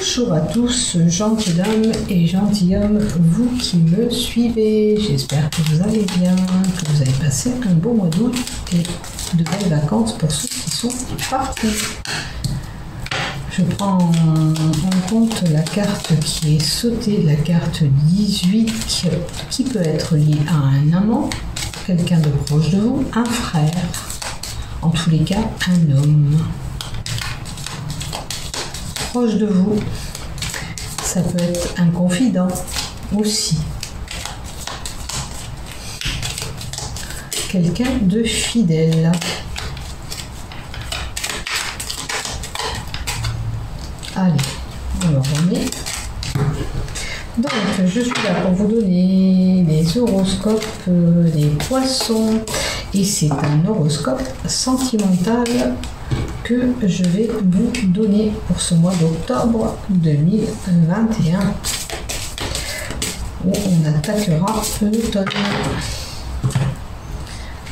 Bonjour à tous, gentilshommes et gentilshommes, vous qui me suivez. J'espère que vous allez bien, que vous avez passé un bon mois d'août et de belles vacances pour ceux qui sont partis. Je prends en compte la carte qui est sautée, la carte 18, qui peut être liée à un amant, quelqu'un de proche de vous, un frère, en tous les cas un homme. Proche de vous, ça peut être un confident aussi. Quelqu'un de fidèle. Allez, on le remet. Donc, je suis là pour vous donner les horoscopes des poissons. Et c'est un horoscope sentimental que je vais vous donner pour ce mois d'octobre 2021 où on attaquera l'automne.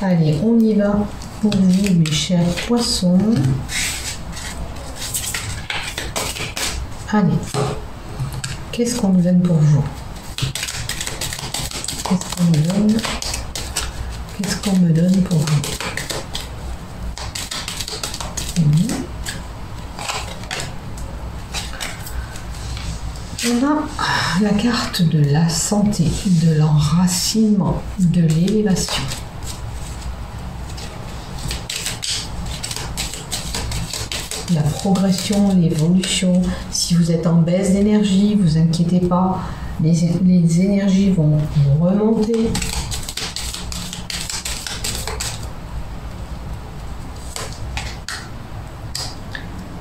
Allez, on y va pour vous, mes chers poissons. Allez, qu'est-ce qu'on nous donne pour vous? Qu'est-ce qu'on nous donne? Qu'est-ce qu'on me donne pour vous? On a la carte de la santé, de l'enracinement, de l'élévation. La progression, l'évolution. Si vous êtes en baisse d'énergie, vous inquiétez pas, les énergies vont remonter.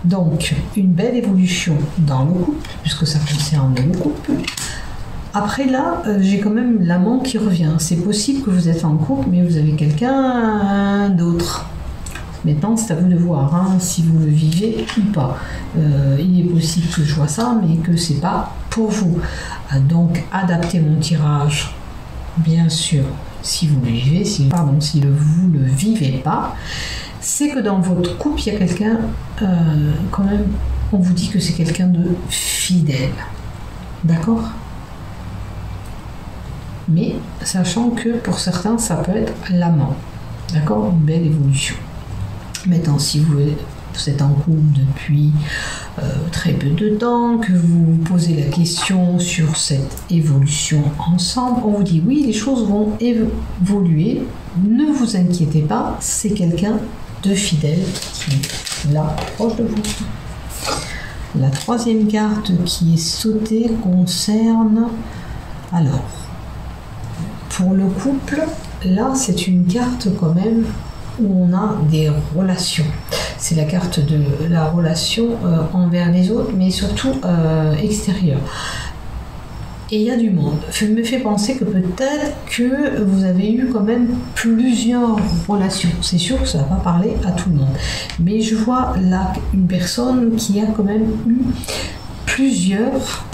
Donc, une belle évolution dans le couple, puisque ça concerne le couple. Après là, j'ai quand même l'amant qui revient. C'est possible que vous êtes en couple, mais vous avez quelqu'un d'autre. Maintenant, c'est à vous de voir hein, si vous le vivez ou pas. Il est possible que je vois ça, mais que c'est pas pour vous. Donc, adaptez mon tirage, bien sûr, si vous le vivez, si vous le vivez pas. C'est que dans votre couple, il y a quelqu'un, quand même, on vous dit que c'est quelqu'un de fidèle. D'accord? Mais sachant que pour certains, ça peut être l'amant. D'accord? Une belle évolution. Maintenant, si vous êtes en couple depuis très peu de temps, que vous vous posez la question sur cette évolution ensemble, on vous dit oui, les choses vont évoluer. Ne vous inquiétez pas, c'est quelqu'un de fidèle qui est là, proche de vous. La troisième carte qui est sautée concerne... Alors, pour le couple, là, c'est une carte quand même où on a des relations. C'est la carte de la relation envers les autres, mais surtout extérieure. Et il y a du monde. Ça me fait penser que peut-être que vous avez eu quand même plusieurs relations. C'est sûr que ça ne va pas parler à tout le monde. Mais je vois là une personne qui a quand même eu plusieurs.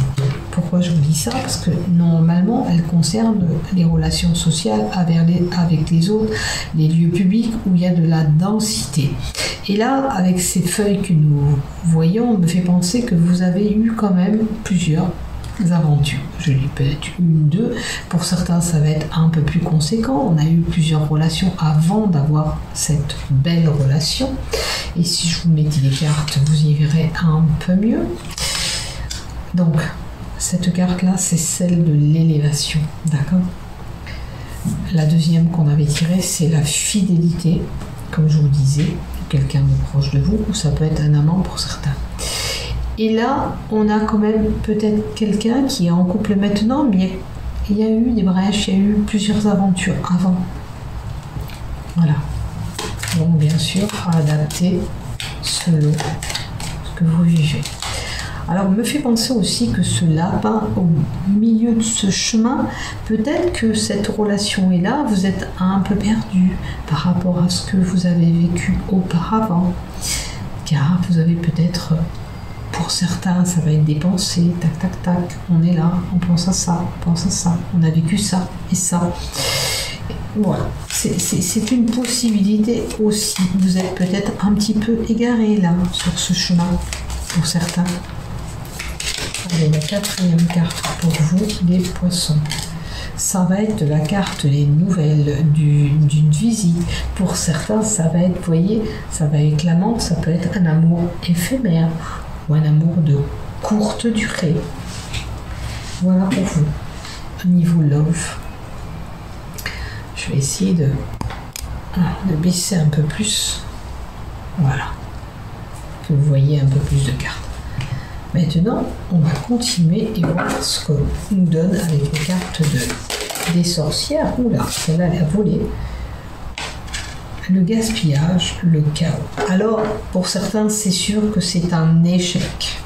Pourquoi je vous dis ça? Parce que normalement, elle concerne les relations sociales avec les autres, les lieux publics où il y a de la densité. Et là, avec ces feuilles que nous voyons, on me fait penser que vous avez eu quand même plusieurs aventures. Je dis peut-être une, deux. Pour certains, ça va être un peu plus conséquent. On a eu plusieurs relations avant d'avoir cette belle relation. Et si je vous mettais les cartes, vous y verrez un peu mieux. Donc, cette carte-là, c'est celle de l'élévation. D'accord? La deuxième qu'on avait tirée, c'est la fidélité. Comme je vous disais, quelqu'un de proche de vous, ou ça peut être un amant pour certains. Et là, on a quand même peut-être quelqu'un qui est en couple maintenant, mais il y a eu des brèches, il y a eu plusieurs aventures avant. Voilà. Donc, bien sûr, adapter selon ce que vous vivez. Alors, me fait penser aussi que ce lapin, au milieu de ce chemin, peut-être que cette relation est là, vous êtes un peu perdu par rapport à ce que vous avez vécu auparavant. Car vous avez peut-être... Pour certains, ça va être des pensées, tac, tac, tac, on est là, on pense à ça, on a vécu ça et ça. Voilà, c'est une possibilité aussi. Vous êtes peut-être un petit peu égaré là, sur ce chemin, pour certains. quelle est la quatrième carte pour vous, les poissons? Ça va être la carte des nouvelles d'une visite. Pour certains, ça va être, vous voyez, ça va être l'amant, ça peut être un amour éphémère ou un amour de courte durée. Voilà pour vous, au niveau love. Je vais essayer de baisser un peu plus. Voilà. Que vous voyez un peu plus de cartes. Maintenant, on va continuer et voir ce que nous donne avec les cartes des sorcières. Oula, celle-là, elle a volé. Le gaspillage, le chaos. Alors, pour certains, c'est sûr que c'est un échec.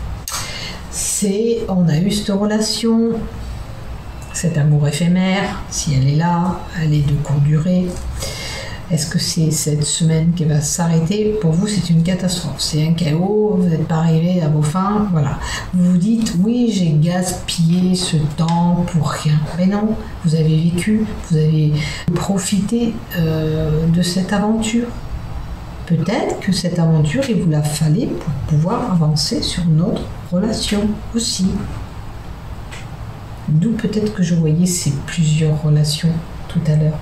On a eu cette relation, cet amour éphémère, si elle est là, elle est de courte durée. Est-ce que c'est cette semaine qui va s'arrêter? Pour vous, c'est une catastrophe, c'est un chaos, vous n'êtes pas arrivé à vos fins, voilà. Vous vous dites, oui, j'ai gaspillé ce temps pour rien. Mais non, vous avez vécu, vous avez profité de cette aventure. Peut-être que cette aventure, il vous la fallait pour pouvoir avancer sur notre relation aussi. D'où peut-être que je voyais ces plusieurs relations tout à l'heure.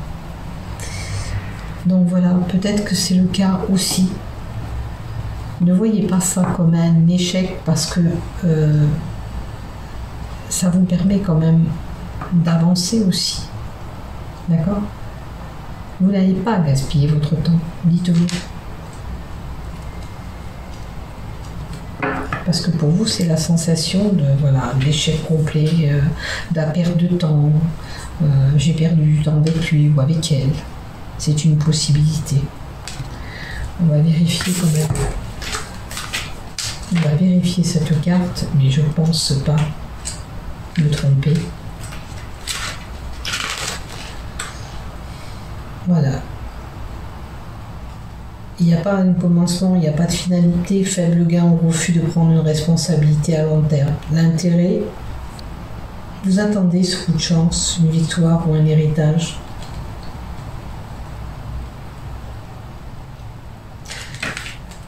Donc voilà, peut-être que c'est le cas aussi. Ne voyez pas ça comme un échec parce que ça vous permet quand même d'avancer aussi. D'accord? Vous n'allez pas gaspiller votre temps, dites-vous. Parce que pour vous, c'est la sensation de voilà, l'échec complet, de la perte de temps. J'ai perdu du temps avec lui ou avec elle. C'est une possibilité. On va vérifier quand même. On va vérifier cette carte, mais je ne pense pas me tromper. Voilà. Il n'y a pas un commencement, il n'y a pas de finalité, faible gain ou refus de prendre une responsabilité à long terme. L'intérêt, vous attendez ce coup de chance, une victoire ou un héritage.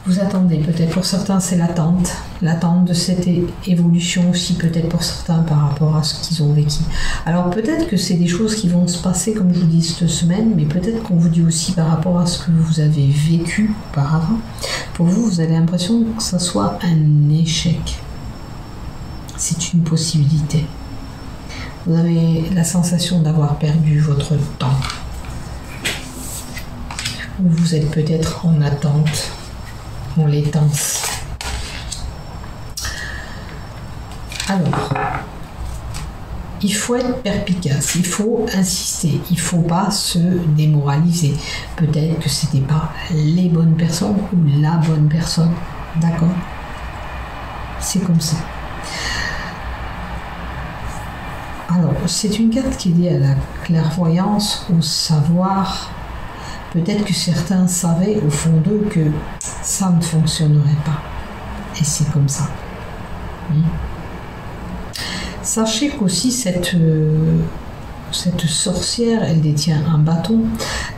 Vous attendez, peut-être pour certains c'est l'attente de cette évolution aussi, peut-être pour certains par rapport à ce qu'ils ont vécu. Alors peut-être que c'est des choses qui vont se passer comme je vous dis cette semaine, mais peut-être qu'on vous dit aussi par rapport à ce que vous avez vécu auparavant. Pour vous, vous avez l'impression que ça soit un échec. C'est une possibilité. Vous avez la sensation d'avoir perdu votre temps. Ou vous êtes peut-être en attente. On l'étance. Alors, il faut être perspicace, il faut insister, il ne faut pas se démoraliser. Peut-être que ce n'était pas les bonnes personnes ou la bonne personne. D'accord? C'est comme ça. Alors, c'est une carte qui est liée à la clairvoyance, au savoir. Peut-être que certains savaient au fond d'eux que ça ne fonctionnerait pas. Et c'est comme ça. Sachez qu'aussi cette sorcière, elle détient un bâton,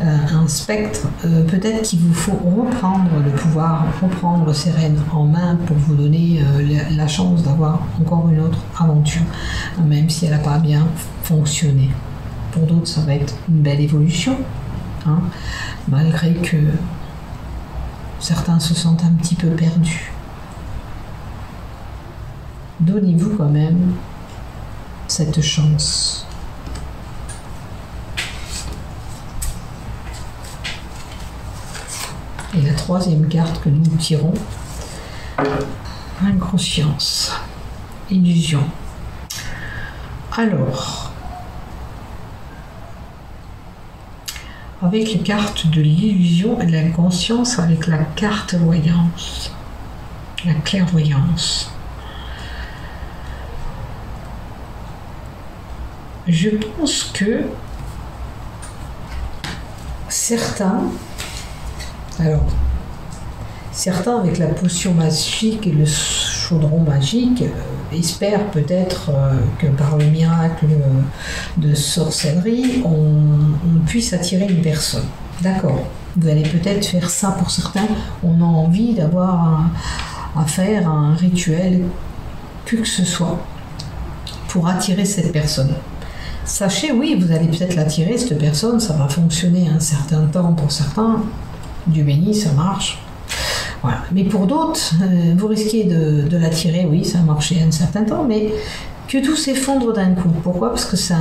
un spectre. Peut-être qu'il vous faut reprendre le pouvoir, reprendre ses rênes en main pour vous donner la chance d'avoir encore une autre aventure, même si elle n'a pas bien fonctionné. Pour d'autres, ça va être une belle évolution. Malgré que certains se sentent un petit peu perdus. Donnez-vous quand même cette chance. Et la troisième carte que nous tirons, inconscience, illusion. Alors, avec les cartes de l'illusion et de l'inconscience, avec la carte voyance, la clairvoyance. Je pense que certains avec la potion magique et le chaudron magique espèrent peut-être que par le miracle de sorcellerie, on puisse attirer une personne. D'accord, vous allez peut-être faire ça pour certains. On a envie d'avoir à faire un rituel, que ce soit. pour attirer cette personne. Sachez, oui, vous allez peut-être l'attirer, cette personne, ça va fonctionner un certain temps pour certains. Dieu béni, ça marche. Voilà. Mais pour d'autres, vous risquez de l'attirer, oui, ça a marché un certain temps, mais que tout s'effondre d'un coup. Pourquoi? Parce que c'est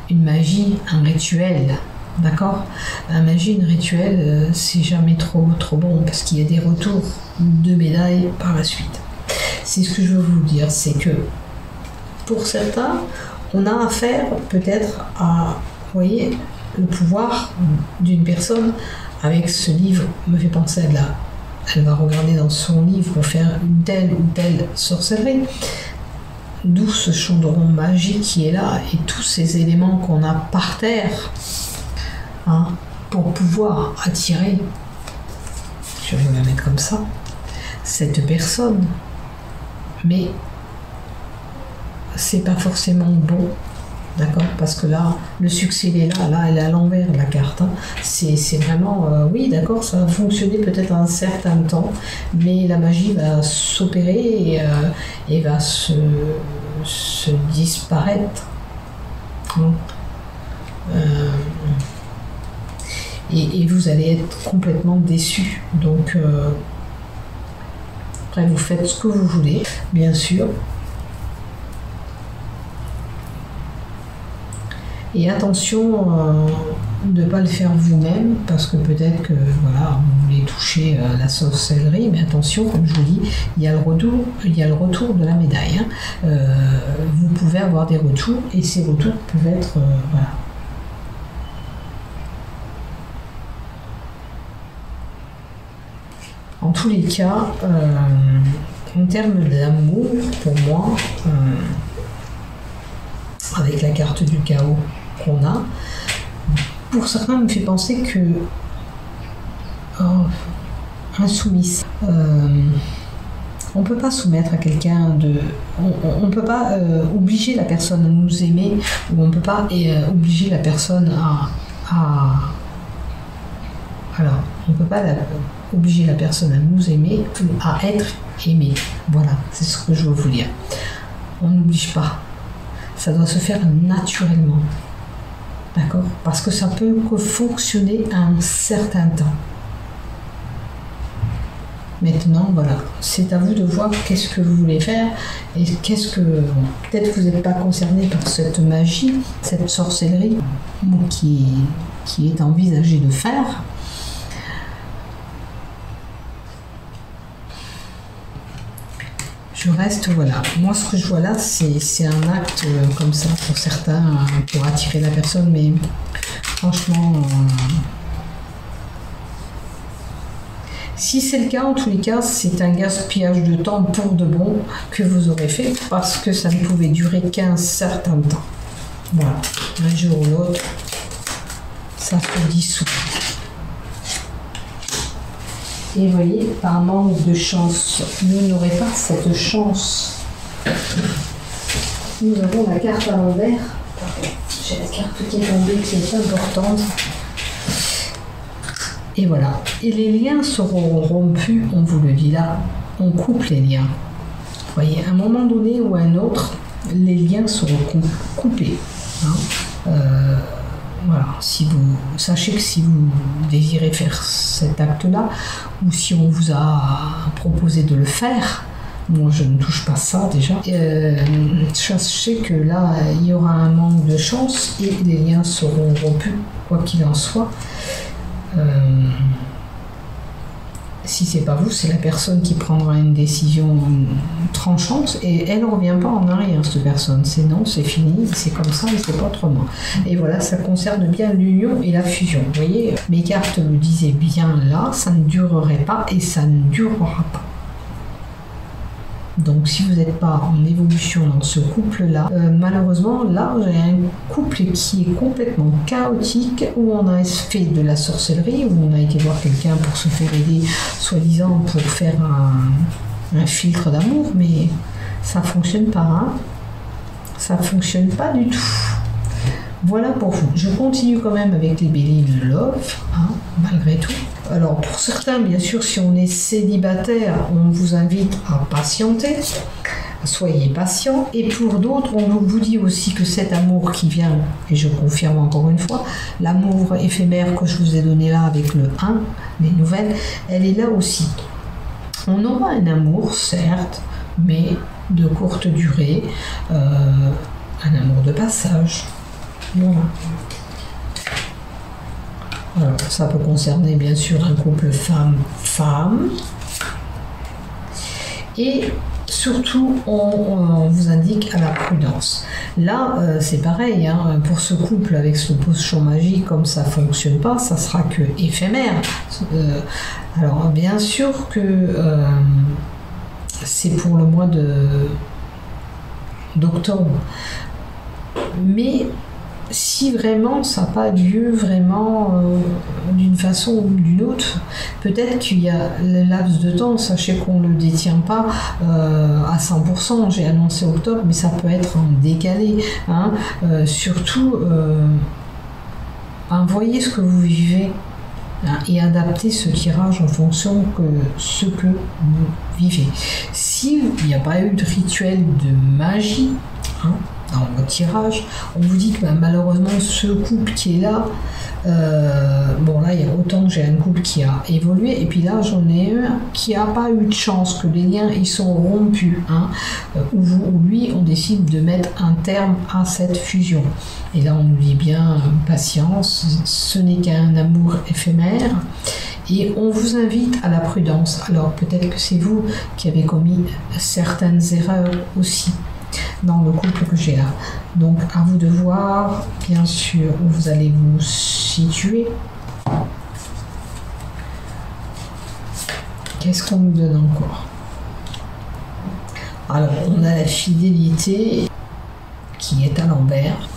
une magie, un rituel. D'accord? La magie, un rituel, c'est jamais trop bon, parce qu'il y a des retours de médailles par la suite. C'est ce que je veux vous dire, c'est que pour certains, on a affaire peut-être à, vous voyez, le pouvoir d'une personne avec ce livre me fait penser à de la... Elle va regarder dans son livre pour faire une telle ou telle sorcellerie. D'où ce chaudron magique qui est là et tous ces éléments qu'on a par terre, hein, pour pouvoir attirer, je vais la mettre comme ça, cette personne. Mais c'est pas forcément bon, d'accord, parce que là le succès il est là elle est à l'envers la carte, hein. C'est vraiment oui, d'accord, ça va fonctionner peut-être un certain temps, mais la magie va s'opérer et va se disparaître, hein. Et vous allez être complètement déçu. Donc après vous faites ce que vous voulez, bien sûr. Et attention de ne pas le faire vous-même, parce que peut-être que voilà, vous voulez toucher la sorcellerie, mais attention, comme je vous dis, il y a le retour de la médaille, hein. Vous pouvez avoir des retours, et ces retours peuvent être voilà. En tous les cas, en termes d'amour, pour moi, avec la carte du chaos qu'on a, pour certains, me fait penser que insoumise. On ne peut pas soumettre à quelqu'un de... On ne peut pas obliger la personne à nous aimer, ou on ne peut pas obliger la personne alors, on ne peut pas obliger la personne à nous aimer, à être aimée. Voilà, c'est ce que je veux vous dire. On n'oblige pas. Ça doit se faire naturellement. D'accord? Parce que ça peut que fonctionner à un certain temps. Maintenant, voilà, c'est à vous de voir qu'est-ce que vous voulez faire et qu'est-ce que... Peut-être que vous n'êtes pas concerné par cette magie, cette sorcellerie qui est envisagée de faire. Je reste, voilà. Moi, ce que je vois là, c'est un acte comme ça pour certains, pour attirer la personne, mais franchement, si c'est le cas, en tous les cas, c'est un gaspillage de temps pour de bon que vous aurez fait, parce que ça ne pouvait durer qu'un certain temps. Voilà, un jour ou l'autre, ça se dissout. Et vous voyez, par manque de chance, vous n'aurez pas cette chance. Nous avons la carte à l'envers. J'ai la carte qui est tombée, qui est importante. Et voilà. Et les liens seront rompus, on vous le dit là. On coupe les liens. Vous voyez, à un moment donné ou à un autre, les liens seront coupés. Hein. Voilà, si vous sachez que si vous désirez faire cet acte-là, ou si on vous a proposé de le faire, moi je ne touche pas ça déjà, sachez que là il y aura un manque de chance et les liens seront rompus, quoi qu'il en soit. Si c'est pas vous, c'est la personne qui prendra une décision tranchante et elle ne revient pas en arrière, cette personne. C'est non, c'est fini, c'est comme ça et c'est pas autrement. Et voilà, ça concerne bien l'union et la fusion. Vous voyez, mes cartes me disaient bien là, ça ne durerait pas et ça ne durera pas. Donc si vous n'êtes pas en évolution dans ce couple-là, malheureusement, là, j'ai un couple qui est complètement chaotique, où on a fait de la sorcellerie, où on a été voir quelqu'un pour se faire aider, soi-disant pour faire un filtre d'amour, mais ça ne fonctionne pas, hein. Ça ne fonctionne pas du tout. Voilà pour vous. Je continue quand même avec les béliers de love, hein, malgré tout. Alors pour certains, bien sûr, si on est célibataire, on vous invite à patienter. soyez patient. Et pour d'autres, on vous dit aussi que cet amour qui vient, et je confirme encore une fois, l'amour éphémère que je vous ai donné là avec le 1, les nouvelles, elle est là aussi. On aura un amour, certes, mais de courte durée, un amour de passage. Voilà. Alors, ça peut concerner bien sûr un couple femme-femme. Et surtout, on vous indique à la prudence. Là, c'est pareil, hein, pour ce couple avec ce potion magique, comme ça ne fonctionne pas, ça sera que éphémère. Alors, bien sûr que c'est pour le mois d'octobre. Mais si vraiment ça n'a pas lieu vraiment d'une façon ou d'une autre, peut-être qu'il y a le laps de temps, sachez qu'on ne le détient pas à 100%, j'ai annoncé octobre, mais ça peut être en décalé, hein. Surtout, voyez ce que vous vivez, hein, et adaptez ce tirage en fonction de ce que vous vivez. S'il n'y a pas eu de rituel de magie, hein, dans votre tirage, on vous dit que malheureusement ce couple qui est là, bon là il y a autant que j'ai un couple qui a évolué, et puis là j'en ai un qui n'a pas eu de chance, que les liens ils sont rompus, hein, où vous ou lui on décide de mettre un terme à cette fusion. Et là on nous dit bien patience, ce n'est qu'un amour éphémère. Et on vous invite à la prudence. Alors peut-être que c'est vous qui avez commis certaines erreurs aussi dans le couple que j'ai là. Donc à vous de voir bien sûr où vous allez vous situer. Qu'est-ce qu'on nous donne encore? Alors on a la fidélité qui est à l'envers,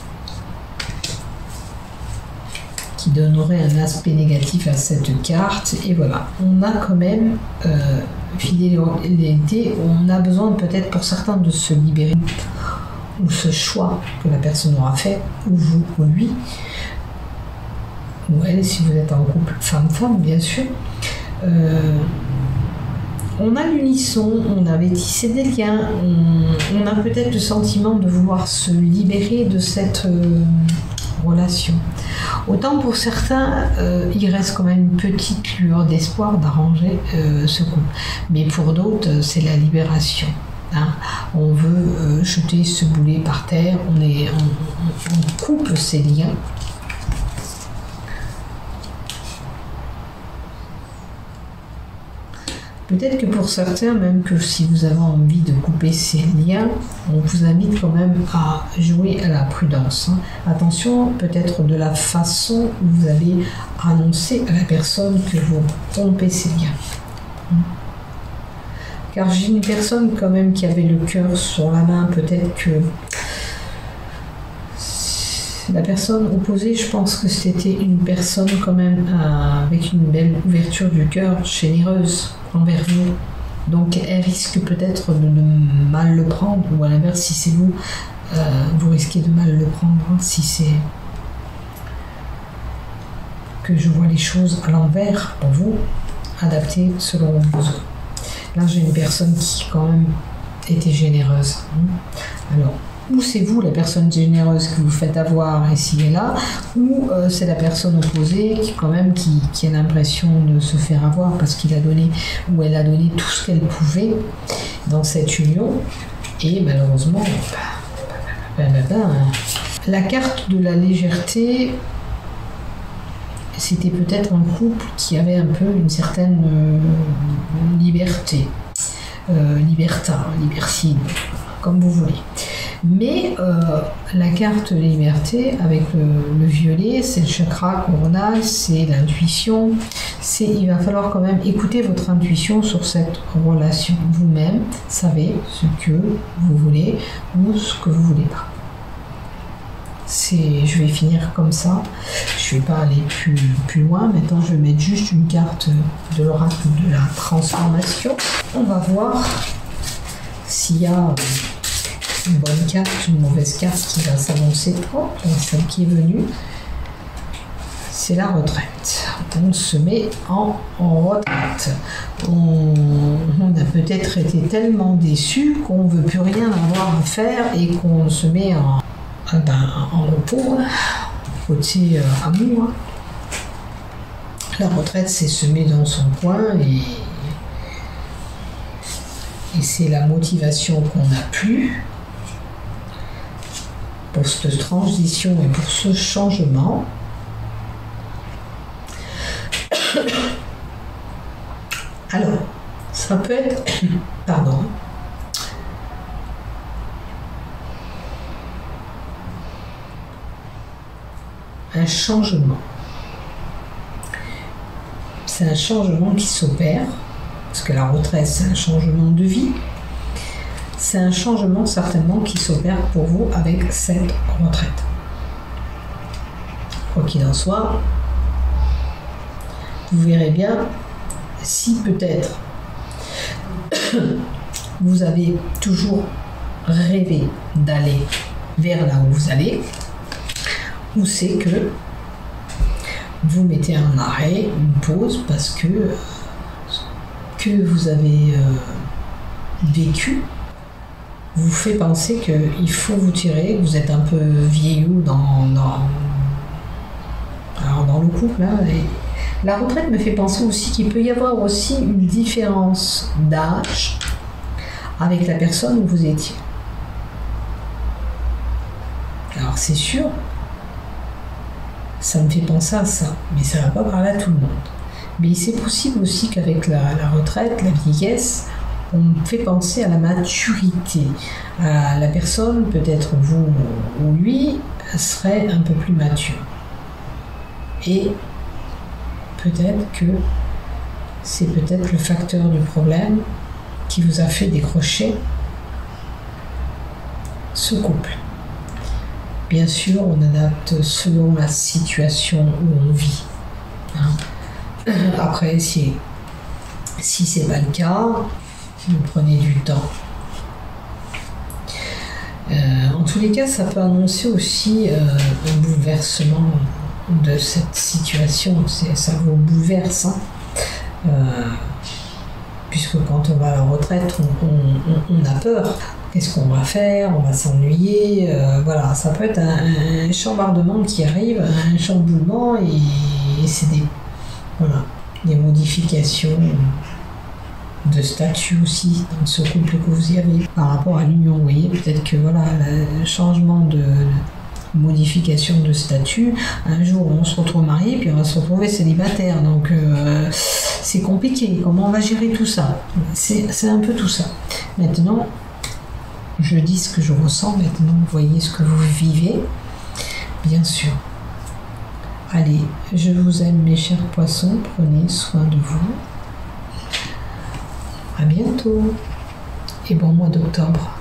qui donnerait un aspect négatif à cette carte. Et voilà, on a quand même fidélité, on a besoin peut-être pour certains de se libérer, ou ce choix que la personne aura fait, ou vous ou lui, ou elle si vous êtes en couple femme-femme bien sûr. On a l'unisson, on avait tissé des liens, on a peut-être le sentiment de vouloir se libérer de cette relation. Autant pour certains, il reste quand même une petite lueur d'espoir d'arranger ce couple. Mais pour d'autres, c'est la libération. Hein. On veut jeter ce boulet par terre, on coupe ces liens. Peut-être que pour certains, même que si vous avez envie de couper ces liens, on vous invite quand même à jouer à la prudence. Hein. Attention, peut-être de la façon où vous allez annoncer à la personne que vous rompez ces liens. Car j'ai une personne quand même qui avait le cœur sur la main, peut-être que la personne opposée, je pense que c'était une personne quand même avec une belle ouverture du cœur, généreuse envers vous. Donc elle risque peut-être de mal le prendre, ou à l'inverse, si c'est vous, vous risquez de mal le prendre, hein, si c'est que je vois les choses à l'envers pour vous, adaptées selon vos besoins. Là j'ai une personne qui quand même était généreuse. Alors, ou c'est vous la personne généreuse que vous faites avoir ici et là, ou c'est la personne opposée qui quand même qui a l'impression de se faire avoir parce qu'il a donné ou elle a donné tout ce qu'elle pouvait dans cette union, et malheureusement la carte de la légèreté, c'était peut-être un couple qui avait un peu une certaine liberté, libertine, comme vous voulez. Mais la carte de liberté avec le violet, c'est le chakra coronal, c'est l'intuition. Il va falloir quand même écouter votre intuition sur cette relation. Vous-même savez ce que vous voulez ou ce que vous voulez pas. Je vais finir comme ça. Je ne vais pas aller plus loin. Maintenant, je vais mettre juste une carte de l'oracle de la transformation. On va voir s'il y a une bonne carte, une mauvaise carte qui va s'annoncer. Oh, celle qui est venue. c'est la retraite. On se met en retraite. On a peut-être été tellement déçu qu'on ne veut plus rien avoir à faire et qu'on se met en repos, côté amour. La retraite, c'est se mettre dans son coin et c'est la motivation qu'on n'a plus pour cette transition et pour ce changement. Alors, ça peut être, pardon, un changement. C'est un changement qui s'opère, parce que la retraite, c'est un changement de vie. C'est un changement certainement qui s'opère pour vous avec cette retraite. Quoi qu'il en soit, vous verrez bien si peut-être vous avez toujours rêvé d'aller vers là où vous allez, ou c'est que vous mettez un arrêt, une pause, parce que vous avez vécu vous fait penser qu'il faut vous tirer, que vous êtes un peu vieillot dans le couple. Là, la retraite me fait penser aussi qu'il peut y avoir aussi une différence d'âge avec la personne où vous étiez. Alors c'est sûr, ça me fait penser à ça, mais ça ne va pas parler à tout le monde. Mais c'est possible aussi qu'avec la retraite, la vieillesse, on me fait penser à la maturité. La personne, peut-être vous ou lui, serait un peu plus mature. Et peut-être que c'est peut-être le facteur du problème qui vous a fait décrocher ce couple. Bien sûr, on adapte selon la situation où on vit. Après, si c'est pas le cas, vous prenez du temps. En tous les cas, ça peut annoncer aussi un bouleversement de cette situation. Ça vous bouleverse, puisque quand on va à la retraite, on a peur. Qu'est-ce qu'on va faire? On va s'ennuyer. Voilà, ça peut être un chambardement qui arrive, un chamboulement, et c'est des modifications de statut aussi dans ce couple que vous y avez par rapport à l'union. Vous voyez, peut-être que le changement de modification de statut, un jour on se retrouve marié puis on va se retrouver célibataire, donc c'est compliqué. Comment on va gérer tout ça? C'est un peu tout ça. Maintenant, je dis ce que je ressens, maintenant vous voyez ce que vous vivez, bien sûr. Allez, je vous aime mes chers poissons, prenez soin de vous. À bientôt et bon mois d'octobre.